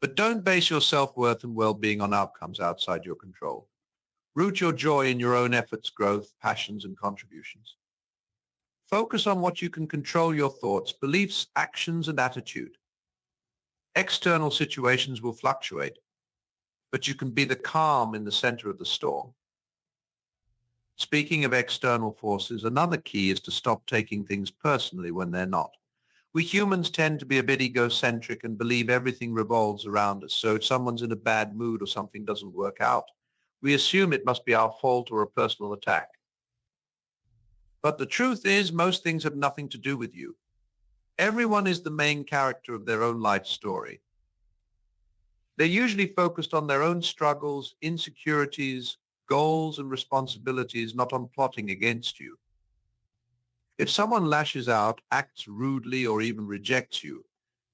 But don't base your self-worth and well-being on outcomes outside your control. Root your joy in your own efforts, growth, passions, and contributions. Focus on what you can control: your thoughts, beliefs, actions, and attitude. External situations will fluctuate, but you can be the calm in the center of the storm. Speaking of external forces, another key is to stop taking things personally when they're not. We humans tend to be a bit egocentric and believe everything revolves around us. So if someone's in a bad mood or something doesn't work out, we assume it must be our fault or a personal attack. But the truth is, most things have nothing to do with you. Everyone is the main character of their own life story. They're usually focused on their own struggles, insecurities, goals, and responsibilities, not on plotting against you. If someone lashes out, acts rudely, or even rejects you,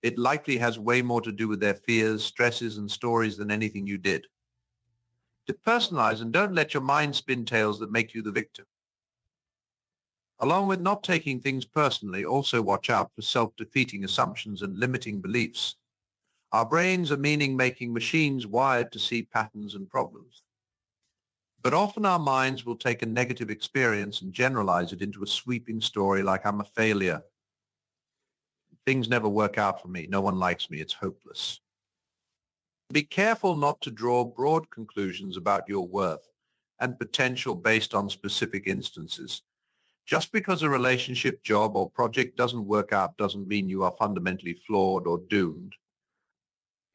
it likely has way more to do with their fears, stresses, and stories than anything you did. Depersonalize and don't let your mind spin tales that make you the victim. Along with not taking things personally, also watch out for self-defeating assumptions and limiting beliefs. Our brains are meaning-making machines wired to see patterns and problems. But often our minds will take a negative experience and generalize it into a sweeping story like, I'm a failure. Things never work out for me. No one likes me. It's hopeless. Be careful not to draw broad conclusions about your worth and potential based on specific instances. Just because a relationship, job, or project doesn't work out doesn't mean you are fundamentally flawed or doomed.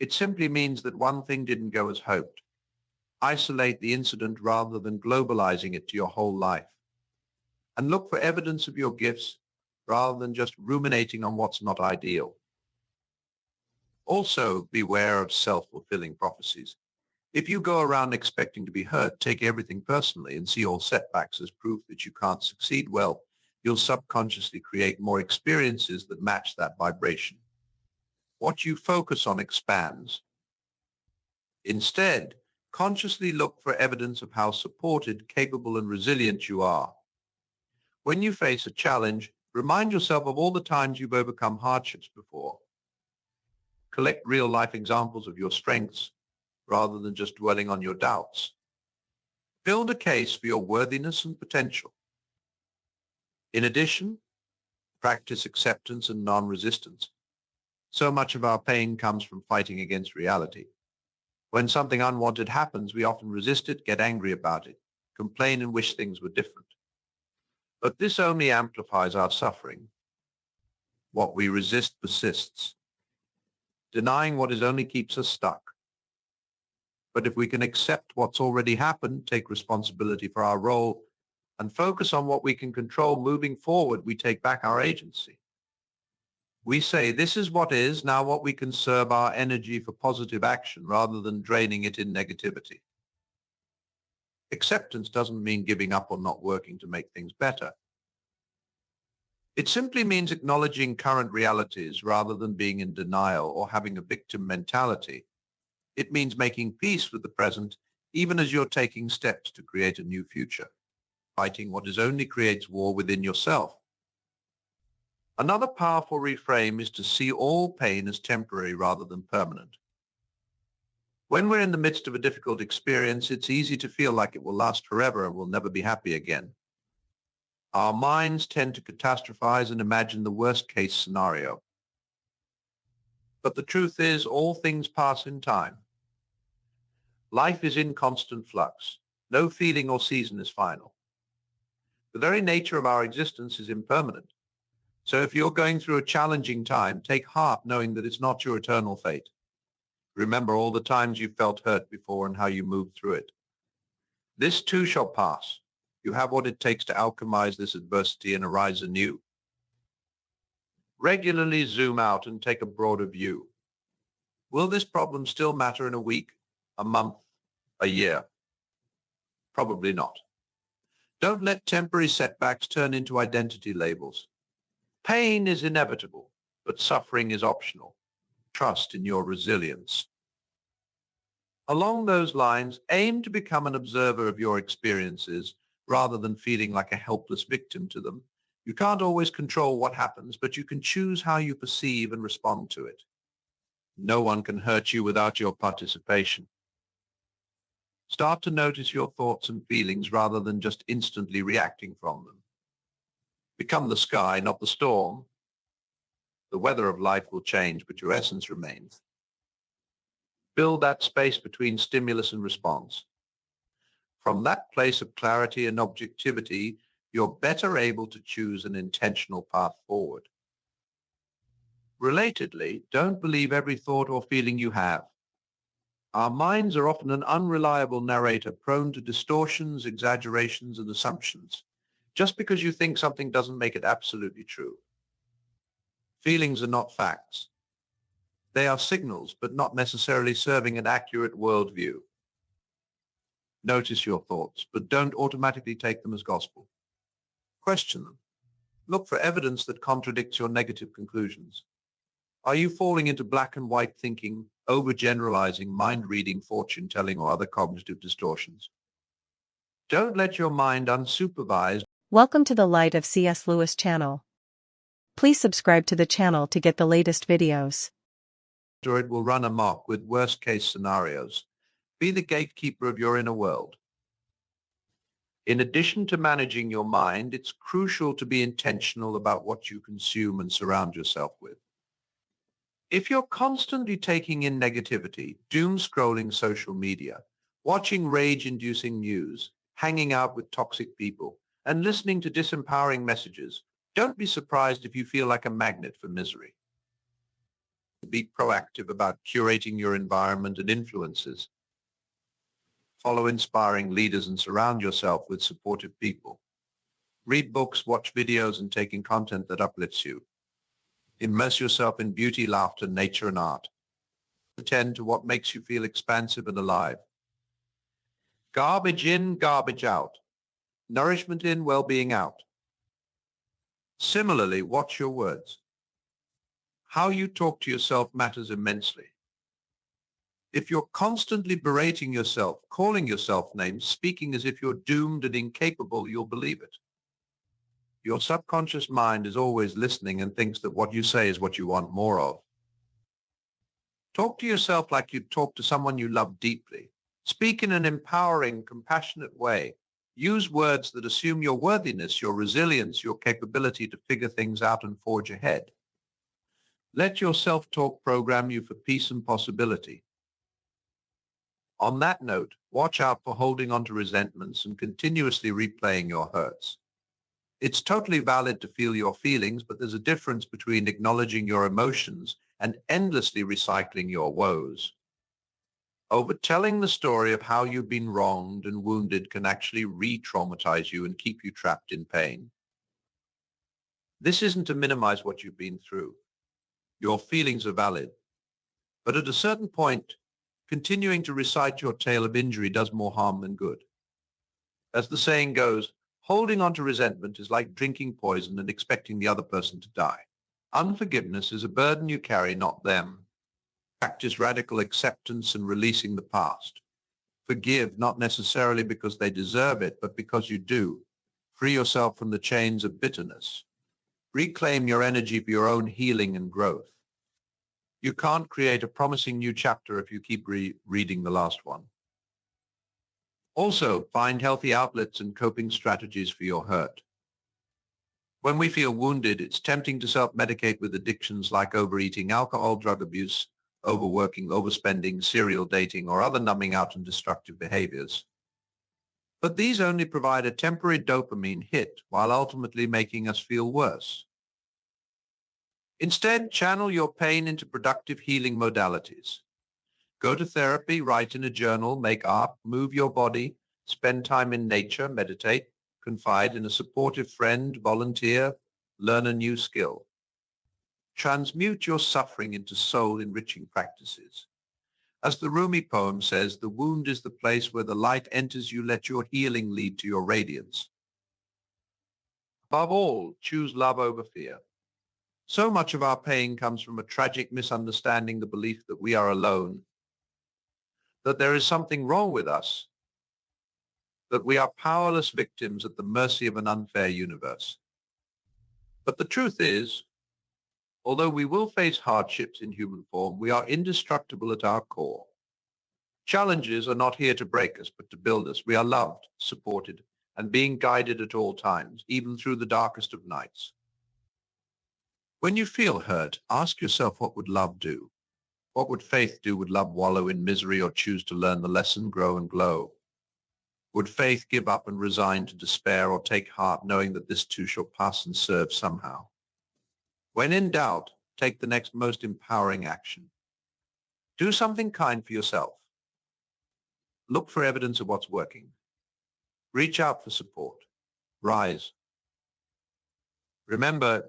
It simply means that one thing didn't go as hoped. Isolate the incident rather than globalizing it to your whole life. And look for evidence of your gifts rather than just ruminating on what's not ideal. Also, beware of self-fulfilling prophecies. If you go around expecting to be hurt, take everything personally, and see all setbacks as proof that you can't succeed, well, you'll subconsciously create more experiences that match that vibration. What you focus on expands. Instead, consciously look for evidence of how supported, capable, and resilient you are. When you face a challenge, remind yourself of all the times you've overcome hardships before. Collect real-life examples of your strengths rather than just dwelling on your doubts. Build a case for your worthiness and potential. In addition, practice acceptance and non-resistance. So much of our pain comes from fighting against reality. When something unwanted happens, we often resist it, get angry about it, complain, and wish things were different. But this only amplifies our suffering. What we resist persists. Denying what is only keeps us stuck. But if we can accept what's already happened, take responsibility for our role, and focus on what we can control moving forward, we take back our agency. We say, this is what is, now what we conserve our energy for positive action rather than draining it in negativity. Acceptance doesn't mean giving up or not working to make things better. It simply means acknowledging current realities rather than being in denial or having a victim mentality. It means making peace with the present, even as you're taking steps to create a new future. Fighting what is only creates war within yourself. Another powerful reframe is to see all pain as temporary rather than permanent. When we're in the midst of a difficult experience, it's easy to feel like it will last forever and we'll never be happy again. Our minds tend to catastrophize and imagine the worst-case scenario. But the truth is, all things pass in time. Life is in constant flux. No feeling or season is final. The very nature of our existence is impermanent. So if you're going through a challenging time, take heart knowing that it's not your eternal fate. Remember all the times you felt hurt before and how you moved through it. This too shall pass. You have what it takes to alchemize this adversity and arise anew. Regularly zoom out and take a broader view. Will this problem still matter in a week, a month, a year? Probably not. Don't let temporary setbacks turn into identity labels. Pain is inevitable, but suffering is optional. Trust in your resilience. Along those lines, aim to become an observer of your experiences rather than feeling like a helpless victim to them. You can't always control what happens, but you can choose how you perceive and respond to it. No one can hurt you without your participation. Start to notice your thoughts and feelings rather than just instantly reacting from them. Become the sky, not the storm. The weather of life will change, but your essence remains. Build that space between stimulus and response. From that place of clarity and objectivity, you're better able to choose an intentional path forward. Relatedly, don't believe every thought or feeling you have. Our minds are often an unreliable narrator prone to distortions, exaggerations, and assumptions. Just because you think something doesn't make it absolutely true. Feelings are not facts. They are signals, but not necessarily serving an accurate worldview. Notice your thoughts, but don't automatically take them as gospel. Question them. Look for evidence that contradicts your negative conclusions. Are you falling into black and white thinking, overgeneralizing, mind-reading, fortune-telling, or other cognitive distortions? Don't let your mind unsupervised. Welcome to the Light of C.S. Lewis channel. Please subscribe to the channel to get the latest videos. Or it will run amok with worst-case scenarios. Be the gatekeeper of your inner world. In addition to managing your mind, it's crucial to be intentional about what you consume and surround yourself with. If you're constantly taking in negativity, doom scrolling social media, watching rage-inducing news, hanging out with toxic people, and listening to disempowering messages, don't be surprised if you feel like a magnet for misery. Be proactive about curating your environment and influences. Follow inspiring leaders and surround yourself with supportive people. Read books, watch videos, and take in content that uplifts you. Immerse yourself in beauty, laughter, nature, and art. Attend to what makes you feel expansive and alive. Garbage in, garbage out. Nourishment in, well-being out. Similarly, watch your words. How you talk to yourself matters immensely. If you're constantly berating yourself, calling yourself names, speaking as if you're doomed and incapable, you'll believe it. Your subconscious mind is always listening and thinks that what you say is what you want more of. Talk to yourself like you'd talk to someone you love deeply. Speak in an empowering, compassionate way. Use words that assume your worthiness, your resilience, your capability to figure things out and forge ahead. Let your self-talk program you for peace and possibility. On that note, watch out for holding on to resentments and continuously replaying your hurts. It's totally valid to feel your feelings, but there's a difference between acknowledging your emotions and endlessly recycling your woes. Overtelling the story of how you've been wronged and wounded can actually re-traumatize you and keep you trapped in pain. This isn't to minimize what you've been through. Your feelings are valid. But at a certain point, continuing to recite your tale of injury does more harm than good. As the saying goes, holding on to resentment is like drinking poison and expecting the other person to die. Unforgiveness is a burden you carry, not them. Practice radical acceptance and releasing the past. Forgive not necessarily because they deserve it, but because you do. Free yourself from the chains of bitterness. Reclaim your energy for your own healing and growth. You can't create a promising new chapter if you keep reading the last one. Also, find healthy outlets and coping strategies for your hurt. When we feel wounded, it's tempting to self-medicate with addictions like overeating, alcohol, drug abuse, overworking, overspending, serial dating, or other numbing out and destructive behaviors. But these only provide a temporary dopamine hit while ultimately making us feel worse. Instead, channel your pain into productive healing modalities. Go to therapy, write in a journal, make art, move your body, spend time in nature, meditate, confide in a supportive friend, volunteer, learn a new skill. Transmute your suffering into soul-enriching practices. As the Rumi poem says, the wound is the place where the light enters you. Let your healing lead to your radiance. Above all, choose love over fear. So much of our pain comes from a tragic misunderstanding, the belief that we are alone, that there is something wrong with us, that we are powerless victims at the mercy of an unfair universe. But the truth is, Although we will face hardships in human form, we are indestructible at our core. Challenges are not here to break us, but to build us. We are loved, supported, and being guided at all times, even through the darkest of nights. When you feel hurt, ask yourself, what would love do? What would faith do? Would love wallow in misery or choose to learn the lesson, grow and glow? Would faith give up and resign to despair, or take heart knowing that this too shall pass and serve somehow? When in doubt, take the next most empowering action. Do something kind for yourself. Look for evidence of what's working. Reach out for support. Rise. Remember,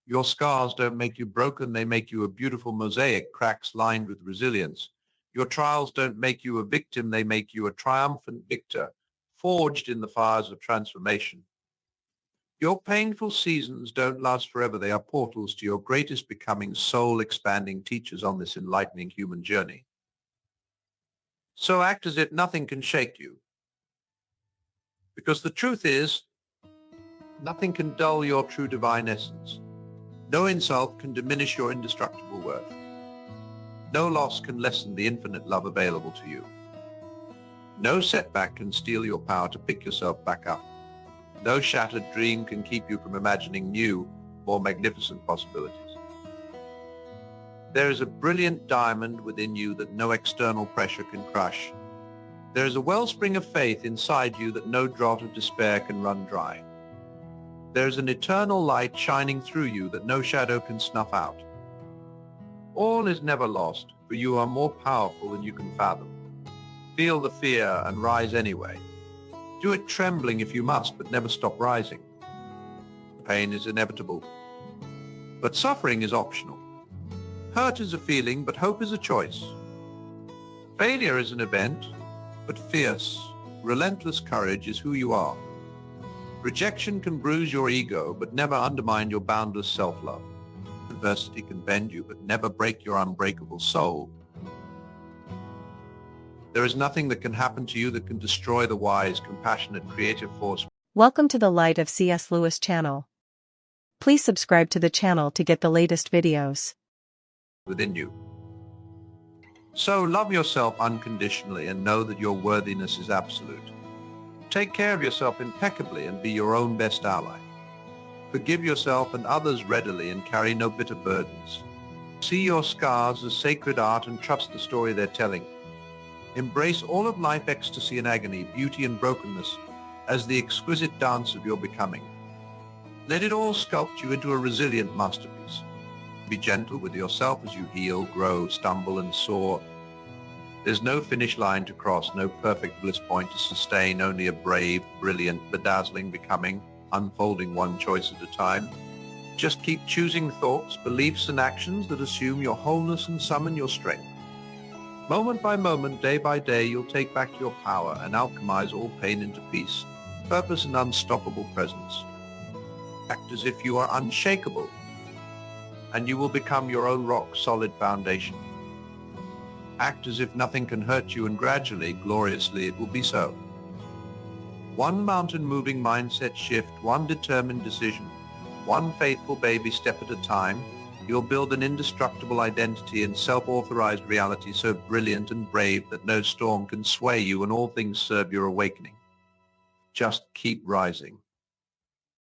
your scars don't make you broken. They make you a beautiful mosaic, cracks lined with resilience. Your trials don't make you a victim. They make you a triumphant victor, forged in the fires of transformation. Your painful seasons don't last forever. They are portals to your greatest becoming, soul-expanding teachers on this enlightening human journey. So act as if nothing can shake you. Because the truth is, nothing can dull your true divine essence. No insult can diminish your indestructible worth. No loss can lessen the infinite love available to you. No setback can steal your power to pick yourself back up. No shattered dream can keep you from imagining new, more magnificent possibilities. There is a brilliant diamond within you that no external pressure can crush. There is a wellspring of faith inside you that no draught of despair can run dry. There is an eternal light shining through you that no shadow can snuff out. All is never lost, for you are more powerful than you can fathom. Feel the fear and rise anyway. Do it trembling if you must, but never stop rising. Pain is inevitable, but suffering is optional. Hurt is a feeling, but hope is a choice. Failure is an event, but fierce, relentless courage is who you are. Rejection can bruise your ego, but never undermine your boundless self-love. Adversity can bend you, but never break your unbreakable soul. There is nothing that can happen to you that can destroy the wise, compassionate, creative force. Welcome to the Light of C.S. Lewis channel. Please subscribe to the channel to get the latest videos Within you. So love yourself unconditionally and know that your worthiness is absolute. Take care of yourself impeccably and be your own best ally. Forgive yourself and others readily and carry no bitter burdens. See your scars as sacred art and trust the story they're telling. Embrace all of life, ecstasy and agony, beauty and brokenness as the exquisite dance of your becoming. Let it all sculpt you into a resilient masterpiece. Be gentle with yourself as you heal, grow, stumble and soar. There's no finish line to cross, no perfect bliss point to sustain, only a brave, brilliant, bedazzling becoming, unfolding one choice at a time. Just keep choosing thoughts, beliefs and actions that assume your wholeness and summon your strength. Moment by moment, day by day, you'll take back your power and alchemize all pain into peace, purpose and unstoppable presence. Act as if you are unshakable, and you will become your own rock-solid foundation. Act as if nothing can hurt you, and gradually, gloriously, it will be so. One mountain-moving mindset shift, one determined decision, one faithful baby step at a time, you'll build an indestructible identity and self-authorized reality so brilliant and brave that no storm can sway you and all things serve your awakening. Just keep rising.